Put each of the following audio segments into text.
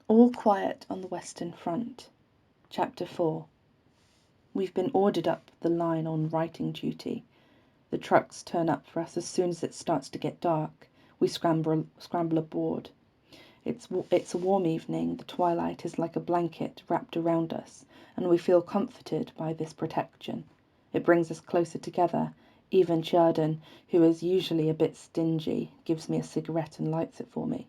All quiet on the Western Front. Chapter 4. We've been ordered up the line on writing duty. The trucks turn up for us as soon as it starts to get dark. We scramble aboard. It's a warm evening. The twilight is like a blanket wrapped around us, and we feel comforted by this protection. It brings us closer together. Even Tjerden, who is usually a bit stingy, gives me a cigarette and lights it for me.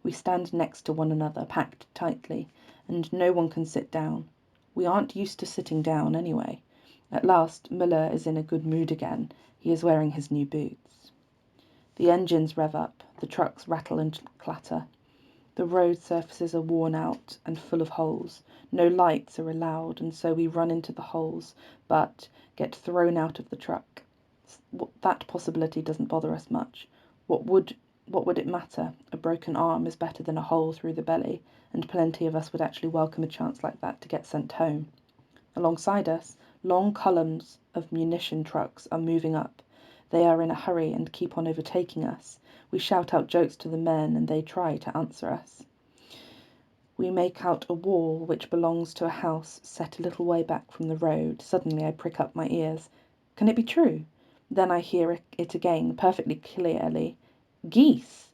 We stand next to one another, packed tightly, and no one can sit down. We aren't used to sitting down anyway. At last Müller is in a good mood again. He is wearing his new boots. The engines rev up, the trucks rattle and clatter. The road surfaces are worn out and full of holes. No lights are allowed, and so we run into the holes, but get thrown out of the truck. That possibility doesn't bother us much. What would it matter? A broken arm is better than a hole through the belly, and plenty of us would actually welcome a chance like that to get sent home. Alongside us, long columns of munition trucks are moving up. They are in a hurry and keep on overtaking us. We shout out jokes to the men, and they try to answer us. We make out a wall which belongs to a house set a little way back from the road. Suddenly I prick up my ears. Can it be true? Then I hear it again, perfectly clearly. Geese!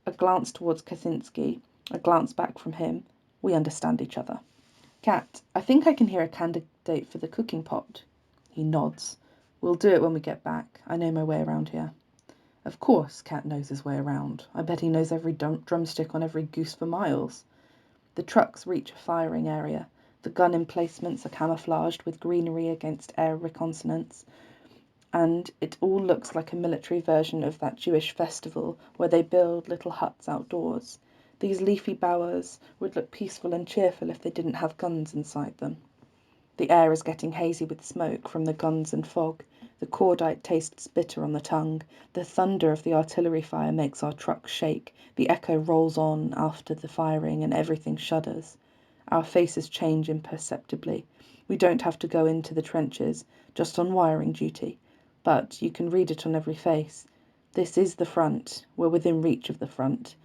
A glance towards Kaczynski, a glance back from him. We understand each other. Cat, I think I can hear a candidate for the cooking pot. He nods. We'll do it when we get back. I know my way around here. Of course, Cat knows his way around. I bet he knows every drumstick on every goose for miles. The trucks reach a firing area. The gun emplacements are camouflaged with greenery against air reconnaissance, and it all looks like a military version of that Jewish festival where they build little huts outdoors. These leafy bowers would look peaceful and cheerful if they didn't have guns inside them. The air is getting hazy with smoke from the guns and fog. The cordite tastes bitter on the tongue. The thunder of the artillery fire makes our trucks shake. The echo rolls on after the firing and everything shudders. Our faces change imperceptibly. We don't have to go into the trenches, just on wiring duty. But you can read it on every face. This is the front. We're within reach of the front.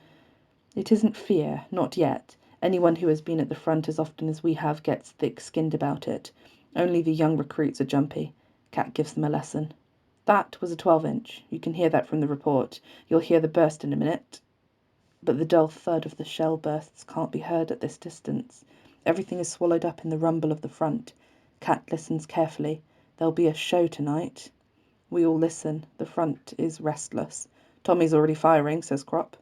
It isn't fear, not yet. Anyone who has been at the front as often as we have gets thick-skinned about it. Only the young recruits are jumpy. Cat gives them a lesson. That was a 12-inch. You can hear that from the report. You'll hear the burst in a minute. But the dull thud of the shell bursts can't be heard at this distance. Everything is swallowed up in the rumble of the front. Cat listens carefully. There'll be a show tonight. We all listen. The front is restless. Tommy's already firing, says Crop.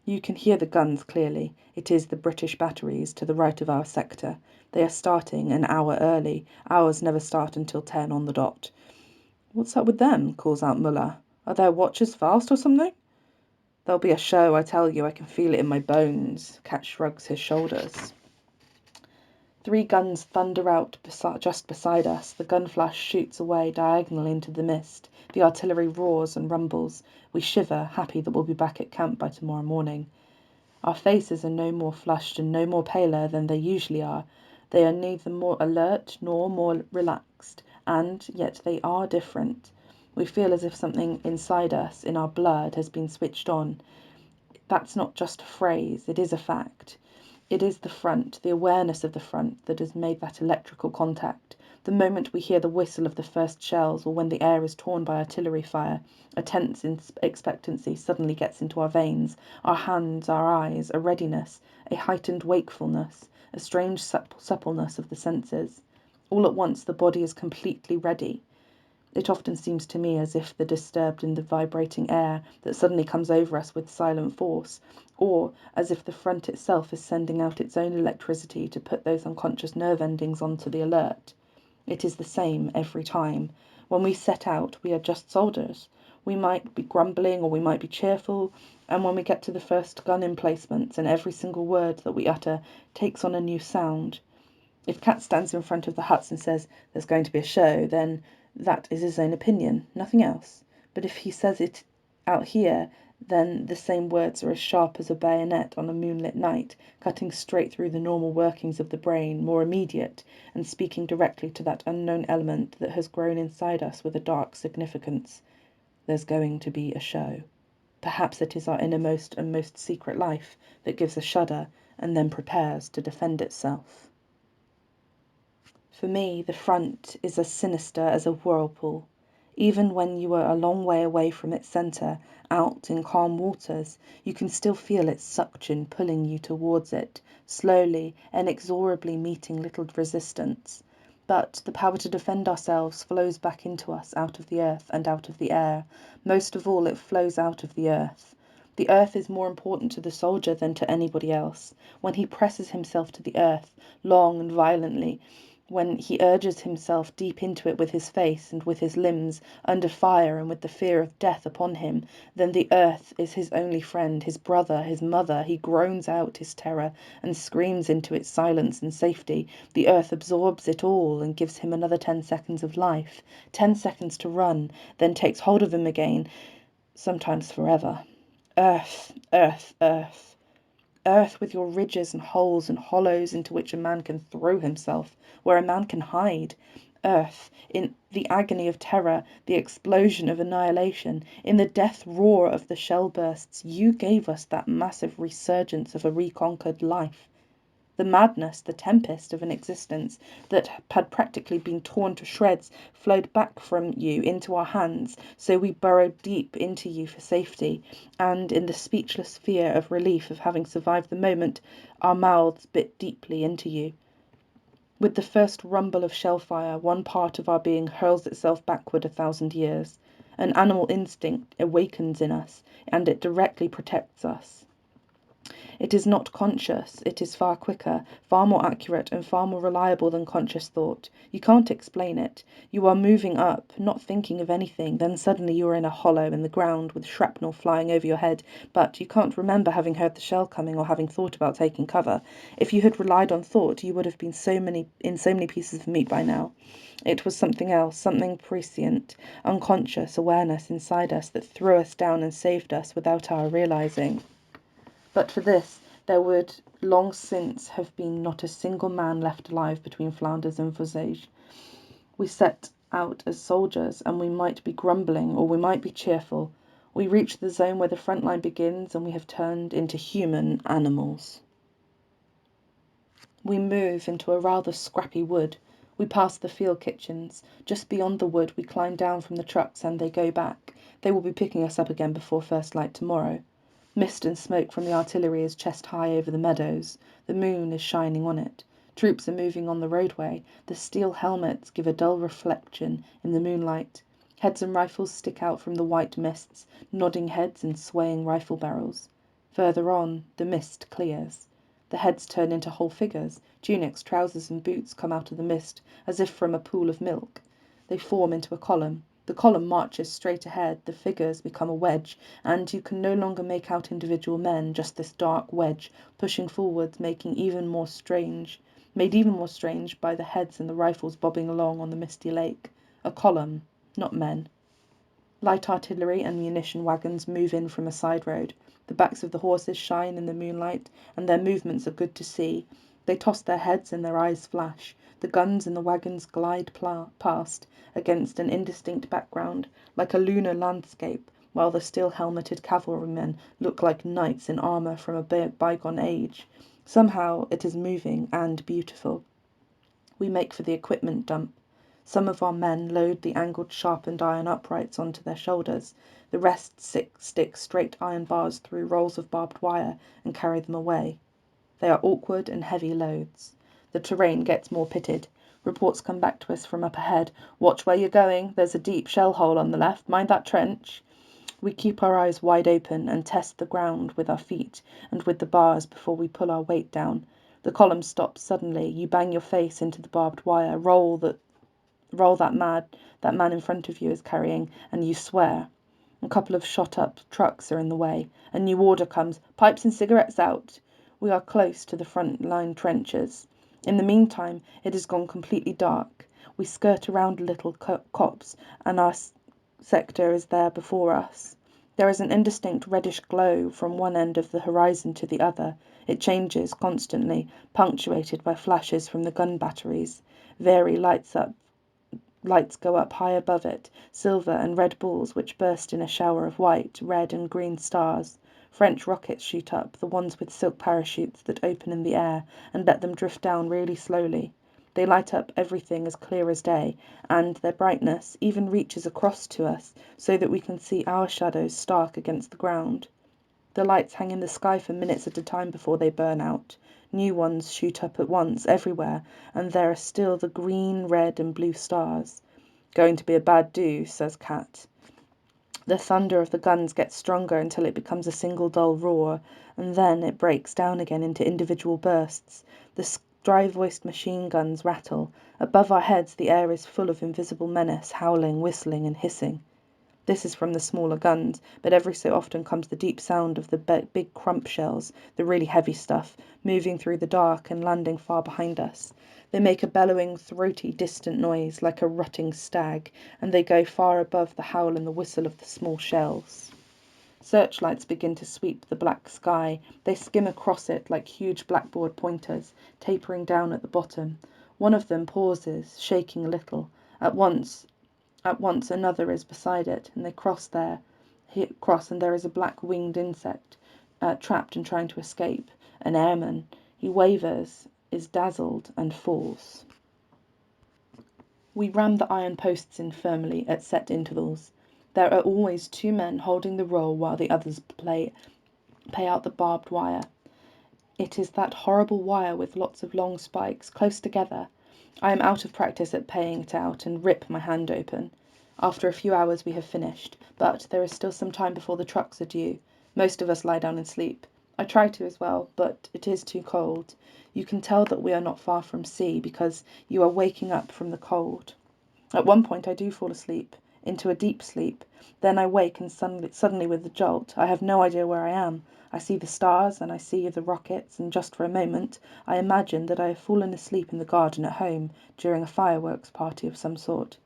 You can hear the guns clearly. It is the British batteries to the right of our sector. They are starting an hour early. Ours never start until 10 on the dot. What's up with them? Calls out Müller. Are their watches fast or something? There'll be a show, I tell you. I can feel it in my bones. Cat shrugs his shoulders. 3 guns thunder out just beside us. The gun flash shoots away diagonally into the mist. The artillery roars and rumbles. We shiver, happy that we'll be back at camp by tomorrow morning. Our faces are no more flushed and no more paler than they usually are. They are neither more alert nor more relaxed, and yet they are different. We feel as if something inside us, in our blood, has been switched on. That's not just a phrase, it is a fact. It is the front, the awareness of the front, that has made that electrical contact. The moment we hear the whistle of the first shells, or when the air is torn by artillery fire, a tense expectancy suddenly gets into our veins, our hands, our eyes, a readiness, a heightened wakefulness, a strange suppleness of the senses. All at once the body is completely ready. It often seems to me as if the disturbed and the vibrating air that suddenly comes over us with silent force, or as if the front itself is sending out its own electricity to put those unconscious nerve endings onto the alert. It is the same every time. When we set out, we are just soldiers. We might be grumbling or we might be cheerful, and when we get to the first gun emplacements and every single word that we utter takes on a new sound. If Cat stands in front of the huts and says, "There's going to be a show," then that is his own opinion, nothing else. But if he says it out here, then the same words are as sharp as a bayonet on a moonlit night, cutting straight through the normal workings of the brain, more immediate, and speaking directly to that unknown element that has grown inside us with a dark significance. There's going to be a show. Perhaps it is our innermost and most secret life that gives a shudder and then prepares to defend itself. For me, the front is as sinister as a whirlpool. Even when you are a long way away from its centre, out in calm waters, you can still feel its suction pulling you towards it, slowly, inexorably meeting little resistance. But the power to defend ourselves flows back into us out of the earth and out of the air. Most of all, it flows out of the earth. The earth is more important to the soldier than to anybody else. When he presses himself to the earth, long and violently, when he urges himself deep into it with his face and with his limbs, under fire and with the fear of death upon him, then the earth is his only friend, his brother, his mother. He groans out his terror and screams into its silence and safety. The earth absorbs it all and gives him another 10 seconds of life, 10 seconds to run, then takes hold of him again, sometimes forever. Earth, earth, earth. Earth with your ridges and holes and hollows into which a man can throw himself, where a man can hide. Earth, in the agony of terror, the explosion of annihilation, in the death roar of the shell bursts, you gave us that massive resurgence of a reconquered life. The madness, the tempest of an existence that had practically been torn to shreds flowed back from you into our hands, so we burrowed deep into you for safety, and in the speechless fear of relief of having survived the moment, our mouths bit deeply into you. With the first rumble of shellfire, one part of our being hurls itself backward 1,000 years. An animal instinct awakens in us, and it directly protects us. It is not conscious, it is far quicker, far more accurate and far more reliable than conscious thought. You can't explain it. You are moving up, not thinking of anything, then suddenly you are in a hollow in the ground with shrapnel flying over your head, but you can't remember having heard the shell coming or having thought about taking cover. If you had relied on thought, you would have been in so many pieces of meat by now. It was something else, something prescient, unconscious awareness inside us that threw us down and saved us without our realizing. But for this, there would long since have been not a single man left alive between Flanders and Vosges. We set out as soldiers, and we might be grumbling or we might be cheerful. We reach the zone where the front line begins, and we have turned into human animals. We move into a rather scrappy wood. We pass the field kitchens. Just beyond the wood, we climb down from the trucks and they go back. They will be picking us up again before first light tomorrow. Mist and smoke from the artillery is chest high over the meadows. The moon is shining on it. Troops are moving on the roadway. The steel helmets give a dull reflection in the moonlight. Heads and rifles stick out from the white mists, nodding heads and swaying rifle barrels. Further on, the mist clears. The heads turn into whole figures. Tunics, trousers and boots come out of the mist, as if from a pool of milk. They form into a column. The column marches straight ahead, the figures become a wedge, and you can no longer make out individual men, just this dark wedge, pushing forwards, made even more strange by the heads and the rifles bobbing along on the misty lake. A column, not men. Light artillery and munition wagons move in from a side road. The backs of the horses shine in the moonlight, and their movements are good to see. They toss their heads and their eyes flash. The guns in the wagons glide past against an indistinct background, like a lunar landscape, while the steel-helmeted cavalrymen look like knights in armour from a bygone age. Somehow it is moving and beautiful. We make for the equipment dump. Some of our men load the angled sharpened iron uprights onto their shoulders. The rest stick straight iron bars through rolls of barbed wire and carry them away. They are awkward and heavy loads. The terrain gets more pitted. Reports come back to us from up ahead. Watch where you're going. There's a deep shell hole on the left. Mind that trench. We keep our eyes wide open and test the ground with our feet and with the bars before we pull our weight down. The column stops suddenly. You bang your face into the barbed wire. Roll that man in front of you is carrying, and you swear. A couple of shot-up trucks are in the way. A new order comes. Pipes and cigarettes out. We are close to the front-line trenches. In the meantime, it has gone completely dark. We skirt around a little copse, and our sector is there before us. There is an indistinct reddish glow from one end of the horizon to the other. It changes constantly, punctuated by flashes from the gun batteries. Vary lights up lights go up high above it, silver and red balls which burst in a shower of white, red and green stars. French rockets shoot up, the ones with silk parachutes that open in the air and let them drift down really slowly. They light up everything as clear as day, and their brightness even reaches across to us so that we can see our shadows stark against the ground. The lights hang in the sky for minutes at a time before they burn out. New ones shoot up at once everywhere, and there are still the green, red and blue stars. Going to be a bad do, says Kat. The thunder of the guns gets stronger until it becomes a single dull roar, and then it breaks down again into individual bursts. The dry-voiced machine guns rattle. Above our heads the air is full of invisible menace, howling, whistling and hissing. This is from the smaller guns, but every so often comes the deep sound of the big crump shells, the really heavy stuff, moving through the dark and landing far behind us. They make a bellowing, throaty, distant noise like a rutting stag, and they go far above the howl and the whistle of the small shells. Searchlights begin to sweep the black sky. They skim across it like huge blackboard pointers, tapering down at the bottom. One of them pauses, shaking a little. At once another is beside it, and they cross, and there is a black winged insect, trapped and trying to escape. An airman. He wavers, is dazzled, and falls. We ram the iron posts in firmly at set intervals. There are always 2 men holding the roll while the others pay out the barbed wire. It is that horrible wire with lots of long spikes, close together. I am out of practice at paying it out and rip my hand open. After a few hours we have finished, but there is still some time before the trucks are due. Most of us lie down and sleep. I try to as well, but it is too cold. You can tell that we are not far from sea because you are waking up from the cold. At one point I do fall asleep, into a deep sleep. Then I wake and suddenly with a jolt, I have no idea where I am. I see the stars and I see the rockets, and just for a moment I imagine that I have fallen asleep in the garden at home during a fireworks party of some sort.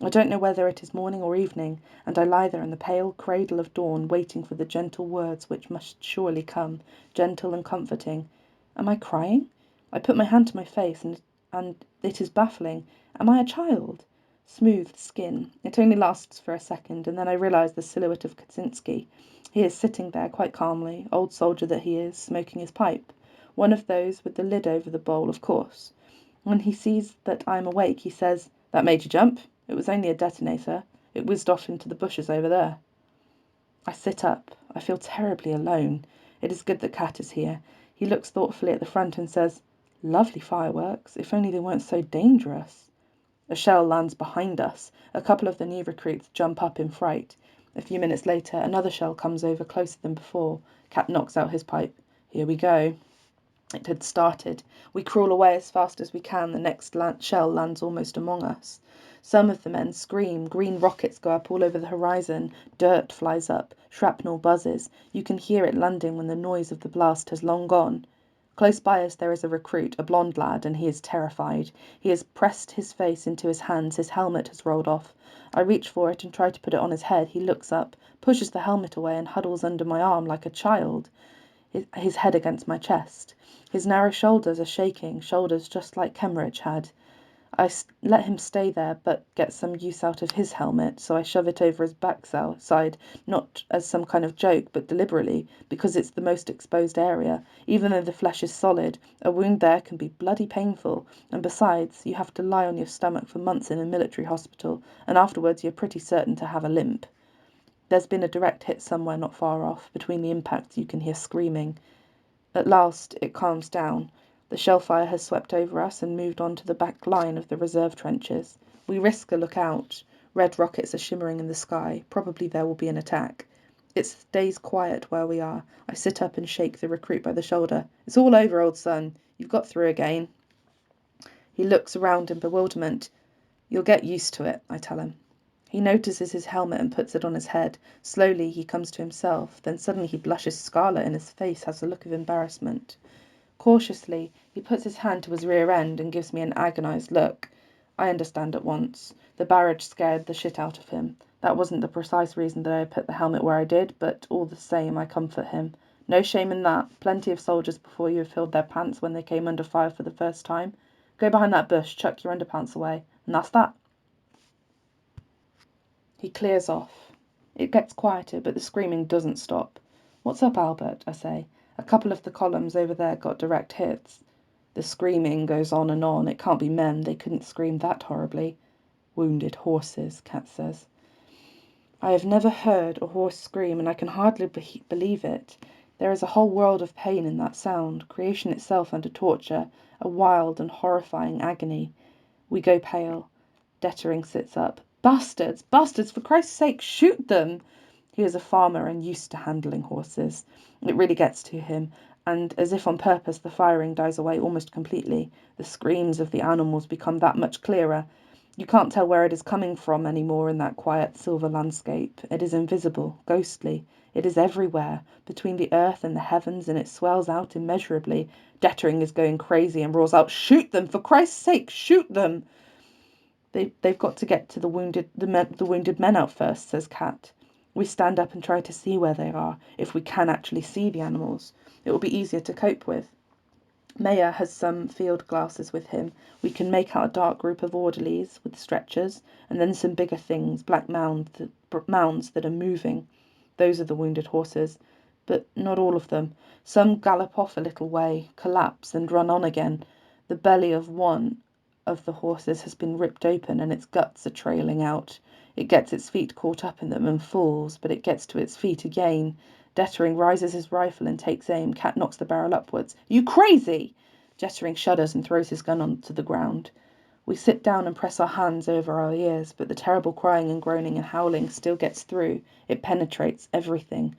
I don't know whether it is morning or evening, and I lie there in the pale cradle of dawn waiting for the gentle words which must surely come, gentle and comforting. Am I crying? I put my hand to my face, and it is baffling. Am I a child? Smooth skin. It only lasts for a second, and then I realise the silhouette of Kaczynski. He is sitting there quite calmly, old soldier that he is, smoking his pipe. One of those with the lid over the bowl, of course. When he sees that I am awake, he says, "That made you jump? It was only a detonator. It whizzed off into the bushes over there." I sit up. I feel terribly alone. It is good that Kat is here. He looks thoughtfully at the front and says, "Lovely fireworks, if only they weren't so dangerous." A shell lands behind us. A couple of the new recruits jump up in fright. A few minutes later, another shell comes over closer than before. Kat knocks out his pipe. Here we go. It had started. We crawl away as fast as we can. The next shell lands almost among us. Some of the men scream. Green rockets go up all over the horizon. Dirt flies up. Shrapnel buzzes. You can hear it landing when the noise of the blast has long gone. Close by us there is a recruit, a blond lad, and he is terrified. He has pressed his face into his hands. His helmet has rolled off. I reach for it and try to put it on his head. He looks up, pushes the helmet away, and huddles under my arm like a child, his head against my chest. His narrow shoulders are shaking, shoulders just like Kemmerich had. I let him stay there, but get some use out of his helmet, so I shove it over his backside, not as some kind of joke, but deliberately, because it's the most exposed area. Even though the flesh is solid, a wound there can be bloody painful, and besides, you have to lie on your stomach for months in a military hospital, and afterwards you're pretty certain to have a limp. There's been a direct hit somewhere not far off. Between the impacts you can hear screaming. At last it calms down. The shell fire has swept over us and moved on to the back line of the reserve trenches. We risk a look out. Red rockets are shimmering in the sky. Probably there will be an attack. It stays quiet where we are. I sit up and shake the recruit by the shoulder. "It's all over, old son. You've got through again." He looks around in bewilderment. "You'll get used to it," I tell him. He notices his helmet and puts it on his head. Slowly he comes to himself. Then suddenly he blushes scarlet and his face has a look of embarrassment. Cautiously, he puts his hand to his rear end and gives me an agonized look. I understand at once. The barrage scared the shit out of him. That wasn't the precise reason that I put the helmet where I did, but all the same I comfort him. No shame in that. Plenty of soldiers before you have filled their pants when they came under fire for the first time. Go behind that bush, chuck your underpants away, and that's that. He clears off. It gets quieter, but the screaming doesn't stop. "What's up, Albert?" I say. "A couple of the columns over there got direct hits." The screaming goes on and on. It can't be men. They couldn't scream that horribly. "Wounded horses," Cat says. I have never heard a horse scream, and I can hardly believe it. There is a whole world of pain in that sound, creation itself under torture, a wild and horrifying agony. We go pale. Dettering sits up. "Bastards! Bastards! For Christ's sake, shoot them!" He is a farmer and used to handling horses. It really gets to him, and as if on purpose the firing dies away almost completely. The screams of the animals become that much clearer. You can't tell where it is coming from any more in that quiet silver landscape. It is invisible, ghostly. It is everywhere, between the earth and the heavens, and it swells out immeasurably. Dettering is going crazy and roars out, "Shoot them! For Christ's sake, shoot them!" They've got to get to the wounded men out first, says Cat. We stand up and try to see where they are, if we can actually see the animals. It will be easier to cope with. Mayer has some field glasses with him. We can make out a dark group of orderlies with stretchers, and then some bigger things, black mounds that are moving. Those are the wounded horses, but not all of them. Some gallop off a little way, collapse, and run on again. The belly of one of the horses has been ripped open, and its guts are trailing out. It gets its feet caught up in them and falls, but it gets to its feet again. Dettering raises his rifle and takes aim. Cat knocks the barrel upwards. "You crazy!" Dettering shudders and throws his gun onto the ground. We sit down and press our hands over our ears, but the terrible crying and groaning and howling still gets through. It penetrates everything.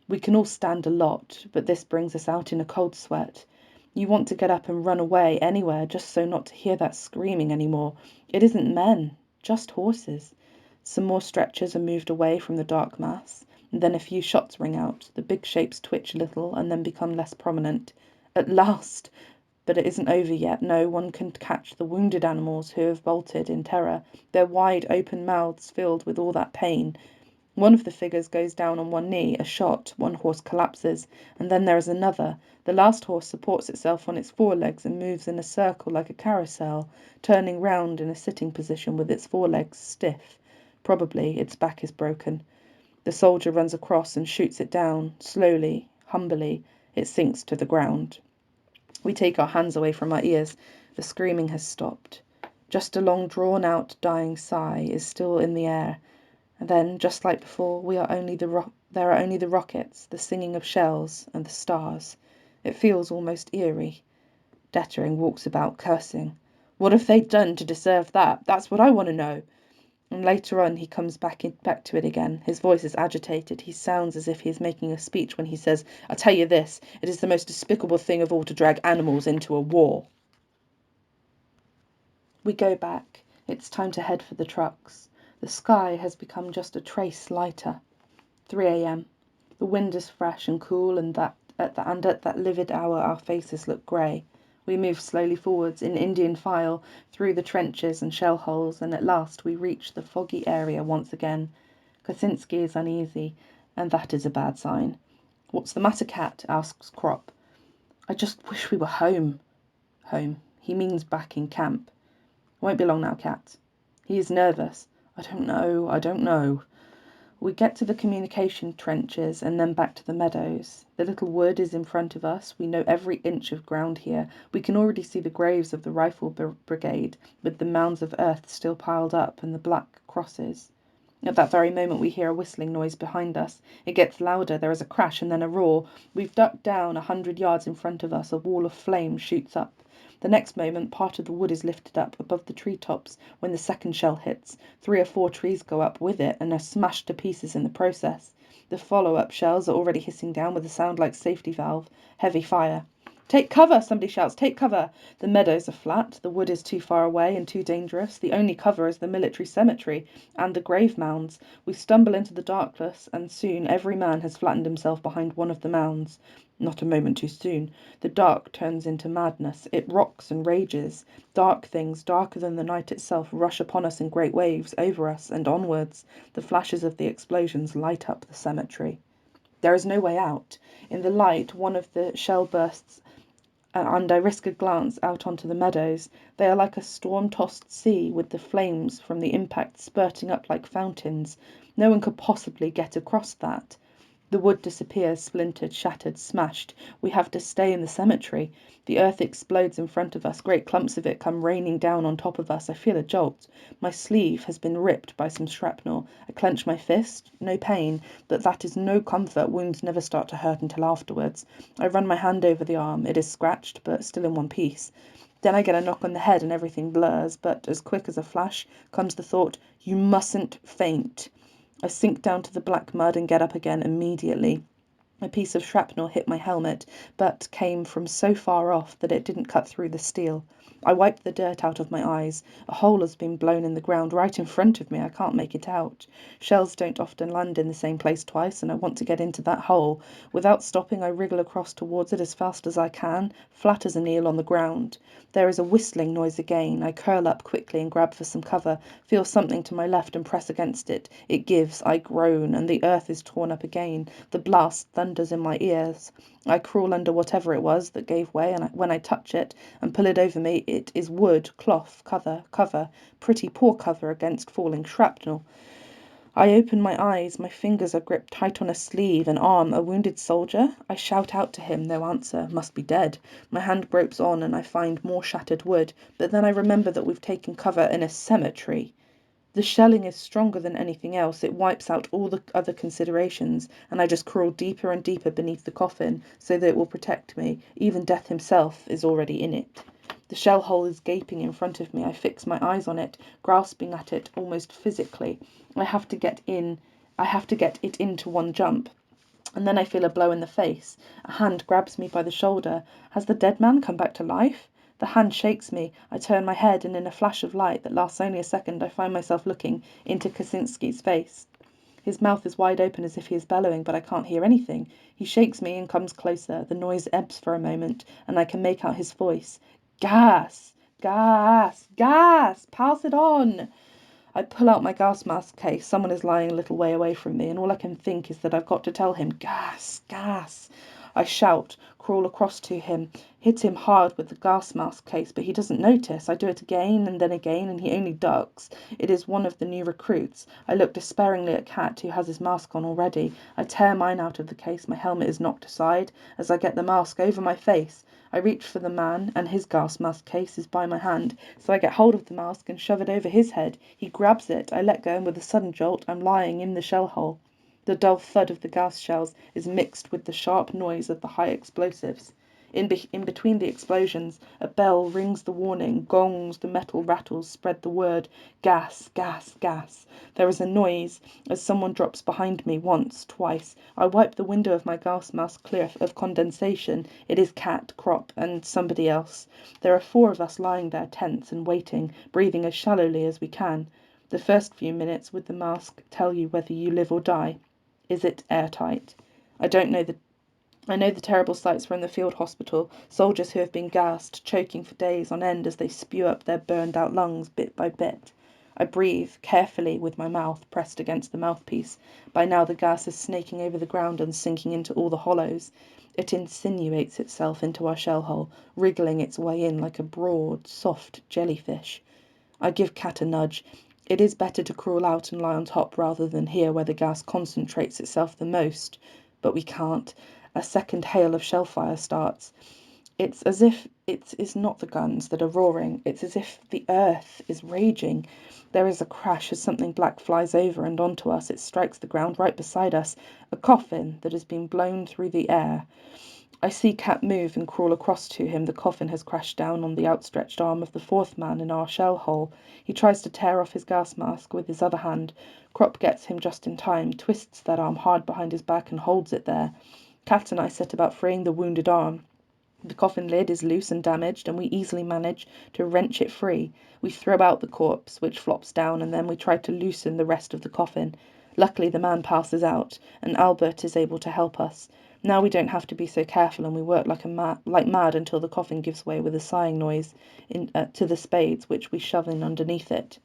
We can all stand a lot, but this brings us out in a cold sweat. You want to get up and run away anywhere just so not to hear that screaming anymore. It isn't men, just horses. Some more stretchers are moved away from the dark mass, and then a few shots ring out. The big shapes twitch a little and then become less prominent. At last! But it isn't over yet. No one can catch the wounded animals who have bolted in terror, their wide open mouths filled with all that pain. One of the figures goes down on one knee, a shot, one horse collapses, and then there is another. The last horse supports itself on its forelegs and moves in a circle like a carousel, turning round in a sitting position with its forelegs stiff. Probably its back is broken. The soldier runs across and shoots it down. Slowly, humbly, it sinks to the ground. We take our hands away from our ears. The screaming has stopped. Just a long drawn-out dying sigh is still in the air. And then, just like before, there are only the rockets, the singing of shells, and the stars. It feels almost eerie. Dettering walks about cursing. "What have they done to deserve that? That's what I want to know." And later on he comes back to it again. His voice is agitated. He sounds as if he is making a speech when he says, "I tell you this, it is the most despicable thing of all to drag animals into a war." We go back. It's time to head for the trucks. The sky has become just a trace lighter. 3 a.m. The wind is fresh and cool, and at that livid hour our faces look grey. We move slowly forwards in Indian file through the trenches and shell holes, and at last we reach the foggy area once again. Kosinski is uneasy, and that is a bad sign. "What's the matter, Cat?" asks Crop. "I just wish we were home." Home. He means back in camp. "Won't be long now, Cat." He is nervous. I don't know. We get to the communication trenches and then back to the meadows. The little wood is in front of us. We know every inch of ground here. We can already see the graves of the rifle brigade, with the mounds of earth still piled up and the black crosses. At that very moment we hear a whistling noise behind us. It gets louder, there is a crash and then a roar. We've ducked down 100 yards in front of us. A wall of flame shoots up. The next moment part of the wood is lifted up above the treetops when the second shell hits. 3 or 4 trees go up with it and are smashed to pieces in the process. The follow-up shells are already hissing down with a sound like safety valve. Heavy fire. "Take cover!" somebody shouts. "Take cover!" The meadows are flat. The wood is too far away and too dangerous. The only cover is the military cemetery and the grave mounds. We stumble into the darkness, and soon every man has flattened himself behind one of the mounds. Not a moment too soon. The dark turns into madness. It rocks and rages. Dark things, darker than the night itself, rush upon us in great waves, over us and onwards. The flashes of the explosions light up the cemetery. There is no way out. In the light, one of the shell bursts and I risk a glance out onto the meadows. They are like a storm-tossed sea, with the flames from the impact spurting up like fountains. No one could possibly get across that. The wood disappears, splintered, shattered, smashed. We have to stay in the cemetery. The earth explodes in front of us. Great clumps of it come raining down on top of us. I feel a jolt. My sleeve has been ripped by some shrapnel. I clench my fist. No pain, but that is no comfort. Wounds never start to hurt until afterwards. I run my hand over the arm. It is scratched, but still in one piece. Then I get a knock on the head and everything blurs, but as quick as a flash comes the thought, you mustn't faint. I sink down to the black mud and get up again immediately. A piece of shrapnel hit my helmet, but came from so far off that it didn't cut through the steel. I wiped the dirt out of my eyes. A hole has been blown in the ground right in front of me. I can't make it out. Shells don't often land in the same place twice, and I want to get into that hole. Without stopping, I wriggle across towards it as fast as I can, flat as an eel on the ground. There is a whistling noise again. I curl up quickly and grab for some cover, feel something to my left and press against it. It gives. I groan, and the earth is torn up again. The blast thunders in my ears. I crawl under whatever it was that gave way, and when I touch it and pull it over me, it is wood, cloth, cover, pretty poor cover against falling shrapnel. I open my eyes. My fingers are gripped tight on a sleeve, an arm, a wounded soldier. I shout out to him. No answer. Must be dead. My hand gropes on and I find more shattered wood, but then I remember that we've taken cover in a cemetery. The shelling is stronger than anything else. It wipes out all the other considerations, and I just crawl deeper and deeper beneath the coffin so that it will protect me. Even death himself is already in it. The shell hole is gaping in front of me. I fix my eyes on it, grasping at it almost physically. I have to get it into one jump. And then I feel a blow in the face. A hand grabs me by the shoulder. Has the dead man come back to life? The hand shakes me. I turn my head, and in a flash of light that lasts only a second, I find myself looking into Kaczynski's face. His mouth is wide open as if he is bellowing, but I can't hear anything. He shakes me and comes closer. The noise ebbs for a moment, and I can make out his voice. Gas! Gas! Gas! Pass it on! I pull out my gas mask case. Someone is lying a little way away from me, and all I can think is that I've got to tell him, gas, gas. I shout, crawl across to him, hit him hard with the gas mask case, but he doesn't notice. I do it again, and he only ducks. It is one of the new recruits. I look despairingly at Cat, who has his mask on already. I tear mine out of the case. My helmet is knocked aside. As I get the mask over my face, I reach for the man, and his gas mask case is by my hand, so I get hold of the mask and shove it over his head. He grabs it. I let go, and with a sudden jolt, I'm lying in the shell hole. The dull thud of the gas shells is mixed with the sharp noise of the high explosives. In between the explosions, a bell rings the warning, gongs, the metal rattles, spread the word, gas, gas, gas. There is a noise as someone drops behind me once, twice. I wipe the window of my gas mask clear of condensation. It is Cat, Crop, and somebody else. There are 4 of us lying there tense and waiting, breathing as shallowly as we can. The first few minutes with the mask tell you whether you live or die. Is it airtight? I don't know the I know the terrible sights from the field hospital, soldiers who have been gassed, choking for days on end as they spew up their burned-out lungs bit by bit. I breathe, carefully, with my mouth pressed against the mouthpiece. By now the gas is snaking over the ground and sinking into all the hollows. It insinuates itself into our shell hole, wriggling its way in like a broad, soft jellyfish. I give Cat a nudge. It is better to crawl out and lie on top rather than here where the gas concentrates itself the most. But we can't. A second hail of shellfire starts. It's as if it is not the guns that are roaring. It's as if the earth is raging. There is a crash as something black flies over and onto us. It strikes the ground right beside us. A coffin that has been blown through the air. I see Cat move and crawl across to him. The coffin has crashed down on the outstretched arm of the 4th man in our shell hole. He tries to tear off his gas mask with his other hand. Crop gets him just in time, twists that arm hard behind his back and holds it there. Cat and I set about freeing the wounded arm. The coffin lid is loose and damaged, and we easily manage to wrench it free. We throw out the corpse, which flops down, and then we try to loosen the rest of the coffin. Luckily, the man passes out, and Albert is able to help us. Now we don't have to be so careful, and we work like mad until the coffin gives way with a sighing noise to the spades, which we shove in underneath it.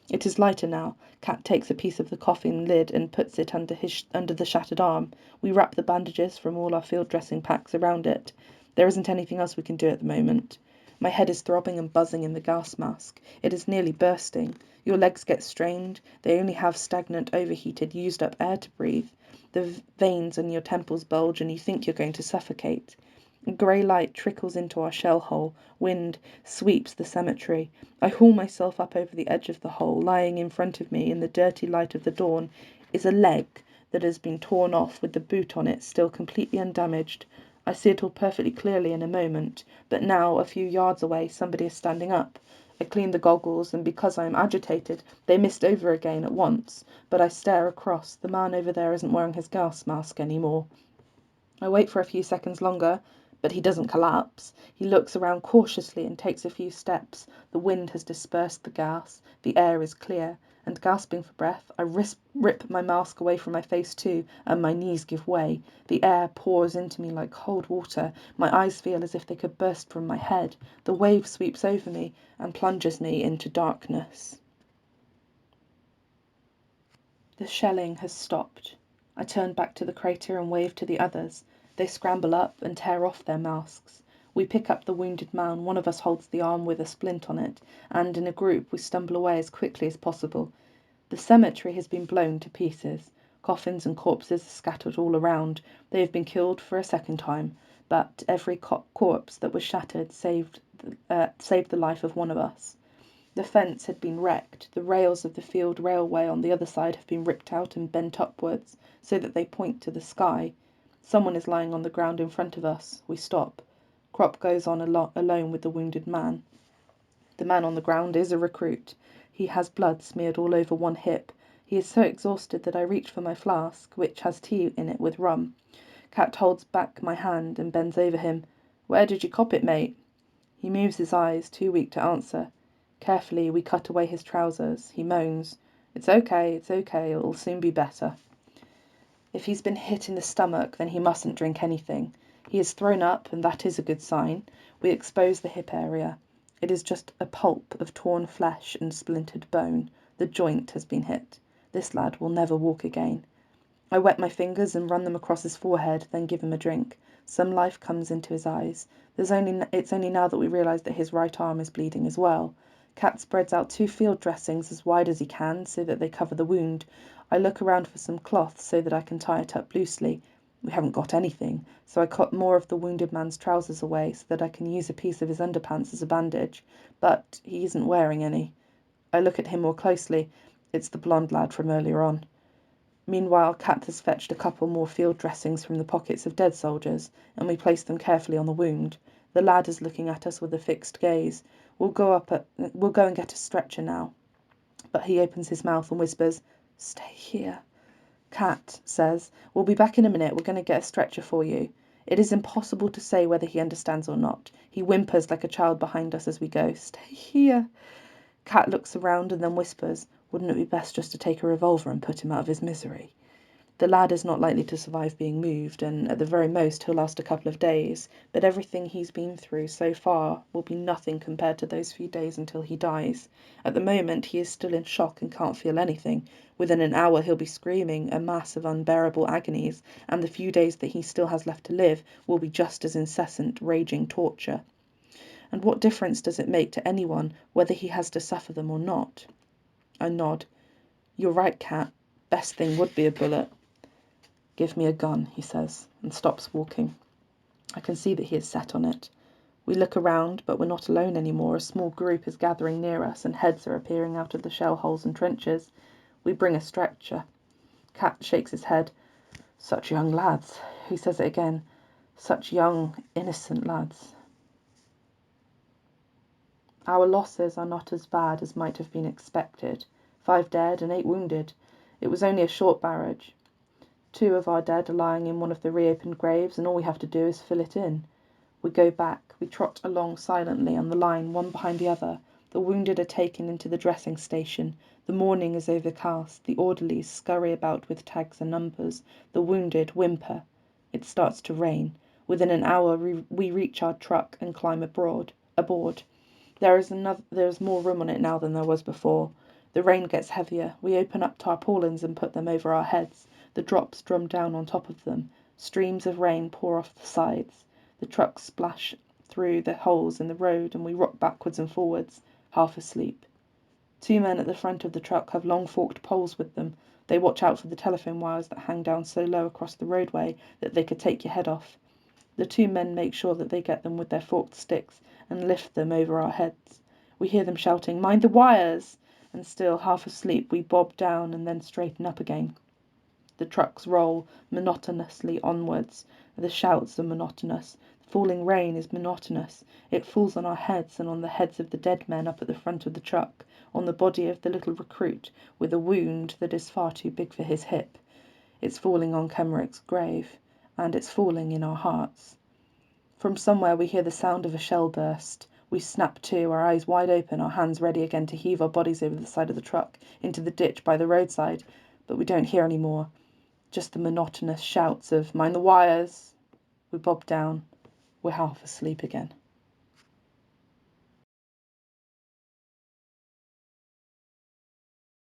It is lighter now. Cat takes a piece of the coffin lid and puts it under the shattered arm. We wrap the bandages from all our field dressing packs around it. There isn't anything else we can do at the moment. My head is throbbing and buzzing in the gas mask. It is nearly bursting. Your legs get strained. They only have stagnant, overheated, used-up air to breathe. The veins in your temples bulge and you think you're going to suffocate. Grey light trickles into our shell hole. Wind sweeps the cemetery. I haul myself up over the edge of the hole. Lying in front of me in the dirty light of the dawn is a leg that has been torn off with the boot on it still completely undamaged. I see it all perfectly clearly in a moment, but now, a few yards away, somebody is standing up. I clean the goggles, and because I am agitated, they mist over again at once. But I stare across. The man over there isn't wearing his gas mask anymore. I wait for a few seconds longer, but he doesn't collapse. He looks around cautiously and takes a few steps. The wind has dispersed the gas. The air is clear, and gasping for breath, I rip my mask away from my face too, and my knees give way. The air pours into me like cold water. My eyes feel as if they could burst from my head. The wave sweeps over me and plunges me into darkness. The shelling has stopped. I turn back to the crater and wave to the others. They scramble up and tear off their masks. We pick up the wounded man. One of us holds the arm with a splint on it, and in a group we stumble away as quickly as possible. The cemetery has been blown to pieces. Coffins and corpses are scattered all around. They have been killed for a second time, but every corpse that was shattered saved the life of one of us. The fence had been wrecked. The rails of the field railway on the other side have been ripped out and bent upwards, so that they point to the sky. Someone is lying on the ground in front of us. We stop. Crop goes on alone with the wounded man. The man on the ground is a recruit. He has blood smeared all over one hip. He is so exhausted that I reach for my flask, which has tea in it with rum. Cat holds back my hand and bends over him. "Where did you cop it, mate?" He moves his eyes, too weak to answer. Carefully, we cut away his trousers. He moans. It's okay, it'll soon be better." If he's been hit in the stomach, then he mustn't drink anything. He is thrown up, and that is a good sign. We expose the hip area. It is just a pulp of torn flesh and splintered bone. The joint has been hit. This lad will never walk again. I wet my fingers and run them across his forehead, then give him a drink. Some life comes into his eyes. It's only now that we realise that his right arm is bleeding as well. Cat spreads out 2 field dressings as wide as he can so that they cover the wound. I look around for some cloth so that I can tie it up loosely. We haven't got anything, so I cut more of the wounded man's trousers away so that I can use a piece of his underpants as a bandage, but he isn't wearing any. I look at him more closely. It's the blond lad from earlier on. Meanwhile, Cat has fetched a couple more field dressings from the pockets of dead soldiers, and we place them carefully on the wound. The lad is looking at us with a fixed gaze. We'll go and get a stretcher now. But he opens his mouth and whispers, "Stay here." Cat says, "We'll be back in a minute. We're going to get a stretcher for you." It is impossible to say whether he understands or not. He whimpers like a child behind us as we go. "Stay here." Cat looks around and then whispers, "Wouldn't it be best just to take a revolver and put him out of his misery?" The lad is not likely to survive being moved, and at the very most he'll last a couple of days, but everything he's been through so far will be nothing compared to those few days until he dies. At the moment he is still in shock and can't feel anything. Within an hour he'll be screaming a mass of unbearable agonies, and the few days that he still has left to live will be just as incessant, raging torture. And what difference does it make to anyone whether he has to suffer them or not? I nod. "You're right, Cat. Best thing would be a bullet." "Give me a gun," he says, and stops walking. I can see that he is set on it. We look around, but we're not alone anymore. A small group is gathering near us, and heads are appearing out of the shell holes and trenches. We bring a stretcher. Cat shakes his head. "Such young lads." He says it again. "Such young, innocent lads." Our losses are not as bad as might have been expected. 5 dead and 8 wounded. It was only a short barrage. 2 of our dead are lying in one of the reopened graves, and all we have to do is fill it in. We go back. We trot along silently on the line, one behind the other. The wounded are taken into the dressing station. The morning is overcast. The orderlies scurry about with tags and numbers. The wounded whimper. It starts to rain. Within an hour we reach our truck and climb aboard. There is more room on it now than there was before. The rain gets heavier. We open up tarpaulins and put them over our heads. The drops drum down on top of them. Streams of rain pour off the sides. The trucks splash through the holes in the road and we rock backwards and forwards, half asleep. 2 men at the front of the truck have long forked poles with them. They watch out for the telephone wires that hang down so low across the roadway that they could take your head off. The 2 men make sure that they get them with their forked sticks and lift them over our heads. We hear them shouting, "Mind the wires!" And still, half asleep, we bob down and then straighten up again. The trucks roll monotonously onwards. The shouts are monotonous. The falling rain is monotonous. It falls on our heads and on the heads of the dead men up at the front of the truck, on the body of the little recruit with a wound that is far too big for his hip. It's falling on Kemmerich's grave, and it's falling in our hearts. From somewhere we hear the sound of a shell burst. We snap to, our eyes wide open, our hands ready again to heave our bodies over the side of the truck, into the ditch by the roadside, but we don't hear any more. Just the monotonous shouts of, "Mind the wires!" We bob down. We're half asleep again.